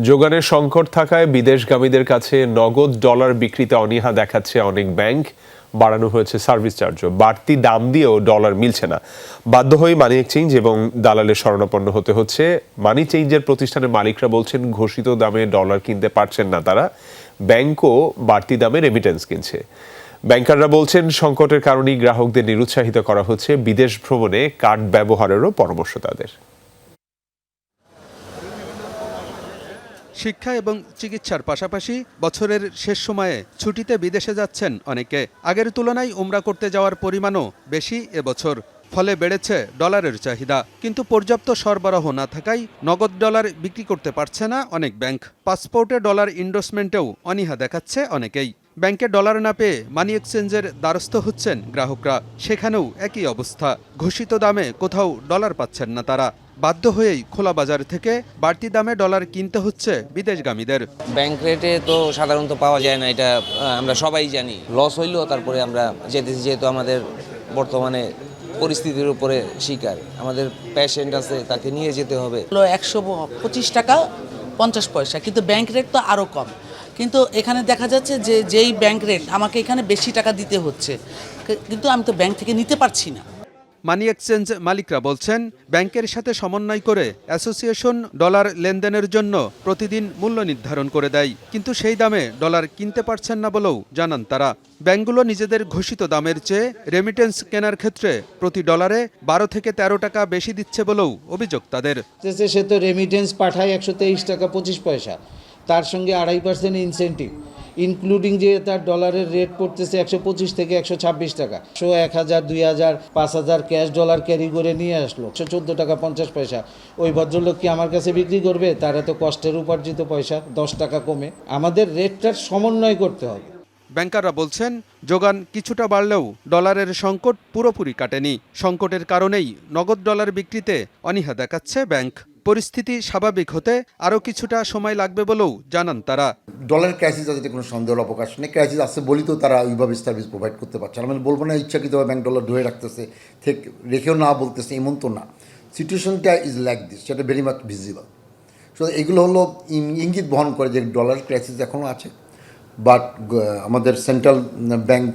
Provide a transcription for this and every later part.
যোগানের সংকট থাকায় বিদেশগামীদের কাছে নগদ ডলার বিক্রিতে অনীহা দেখাচ্ছে অনেক ব্যাংক। বাড়ানো হয়েছে সার্ভিস চার্জও। বাড়তি দাম দিয়েও ডলার মিলছে না। বাধ্য হয়ে মানি এক্সচেঞ্জ এবং দালালের শরণাপন্ন হতে হচ্ছে। মানি চেঞ্জের প্রতিষ্ঠানের মালিকরা বলছেন ঘোষিত দামে ডলার কিনতে পারছেন না তারা। ব্যাংকও বাড়তি দামে রেমিটেন্স কিনছে। ব্যাংকাররা বলছেন সংকটের কারণেই গ্রাহকদের নিরুৎসাহিত করা হচ্ছে। বিদেশ ভ্রমণে কার্ড ব্যবহারেরও পরামর্শ তাদের। শিক্ষা এবং চিকিৎসার পাশাপাশি বছরের শেষ সময়ে ছুটিতে বিদেশে যাচ্ছেন অনেকে। আগের তুলনায় উমরা করতে যাওয়ার পরিমাণও বেশি এবছর। ফলে বেড়েছে ডলারের চাহিদা। কিন্তু পর্যাপ্ত সরবরাহ না থাকায় নগদ ডলার বিক্রি করতে পারছে না অনেক ব্যাংক। পাসপোর্টে ডলার ইন্ডোর্সমেন্টেও অনীহা দেখাচ্ছে অনেকেই। ব্যাংকে ডলার না পেয়ে মানি এক্সচেঞ্জের দ্বারস্থ হচ্ছেন গ্রাহকরা। সেখানেও একই অবস্থা। ঘোষিত দামে কোথাও ডলার পাচ্ছেন না তারা। বাধ্য হয়েই খোলা বাজার থেকে বাড়তি দামে ডলার কিনতে হচ্ছে বিদেশগামীদের। ব্যাংক রেটে তো সাধারণত পাওয়া যায় না, এটা আমরা সবাই জানি। লস হইলেও তারপরে আমরা যেতেছি, যেহেতু আমাদের বর্তমানে পরিস্থিতির উপরে শিকার। আমাদের পেশেন্ট আছে, তাকে নিয়ে যেতে হবে। 125 টাকা 50 পয়সা, কিন্তু ব্যাংক রেট তো আরও কম। কিন্তু এখানে দেখা যাচ্ছে যে যেই ব্যাংক রেট, আমাকে এখানে বেশি টাকা দিতে হচ্ছে, কিন্তু আমি তো ব্যাংক থেকে নিতে পারছি না। মানি এক্সচেঞ্জ মালিকরা বলছেন ব্যাংকের সাথে সমন্বয় করে অ্যাসোসিয়েশন ডলার লেনদেনের জন্য প্রতিদিন মূল্য নির্ধারণ করে দেয়, কিন্তু সেই দামে ডলার কিনতে পারছেন না বলেও জানান তারা। ব্যাংকগুলো নিজেদের ঘোষিত দামের চেয়ে রেমিটেন্স কেনার ক্ষেত্রে প্রতি ডলারে 12 থেকে 13 টাকা বেশি দিচ্ছে বলেও অভিযোগ তাদের। সে তো রেমিটেন্স পাঠায় 123 টাকা 25 পয়সা, তার সঙ্গে 2.5% ইনসেন্টিভ, ইনক্লুডিং যে তার ডলারের রেট পড়তেছে 125 থেকে 126 টাকা। 1000, 2000, 5000 ক্যাশ ডলার ক্যারি করে নিয়ে আসলো 114 টাকা 50 পয়সা। ওই ভদ্রলোক কি আমার কাছে বিক্রি করবে? তার এত কষ্টের উপার্জিত পয়সা 10 টাকা কমে। আমাদের রেটটার সমন্বয় করতে হবে। ব্যাংকাররা বলছেন যোগান কিছুটা বাড়লেও ডলারের সংকট পুরোপুরি কাটেনি। সংকটের কারণেই নগদ ডলার বিক্রিতে অনীহা দেখাচ্ছে ব্যাংক। পরিস্থিতি স্বাভাবিক হতে আরও কিছুটা সময় লাগবে বলেও জানান তারা। ডলার ক্রাইসিস আছে, কোনো সন্দেহের অবকাশ নেই। ক্রাইসিস আছে বলেই তো তারা ওইভাবে সার্ভিস প্রোভাইড করতে পারছে। আমি বলবো না ইচ্ছাকৃতভাবে ব্যাংক ডলার ধরে রাখতেছে, থেকে রেখেও না বলতেছে, এমন তো না। সিচুয়েশনটা ইজ লাইক দিস, সেটা ভেরি মাচ ভিজিবল। সো এগুলো হলো ইঙ্গিত বহন করে যে ডলার ক্রাইসিস এখনও আছে। বাট আমাদের সেন্ট্রাল ব্যাংক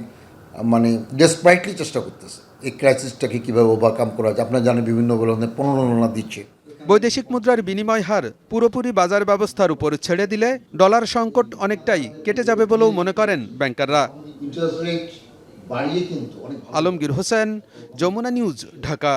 মানে ডেসপাইটলি চেষ্টা করতেছে এই ক্রাইসিসটাকে কীভাবে ওভারকাম করা যায়। আপনারা জানেন বিভিন্ন ধরনের প্রণোদনা দিচ্ছে। বৈদেশিক মুদ্রার বিনিময় হার পুরোপুরি বাজার ব্যবস্থার উপর ছেড়ে দিলে ডলার সংকট অনেকটাই কেটে যাবে বলেও মনে করেন ব্যাংকাররা। আলমগীর হোসেন, যমুনা নিউজ, ঢাকা।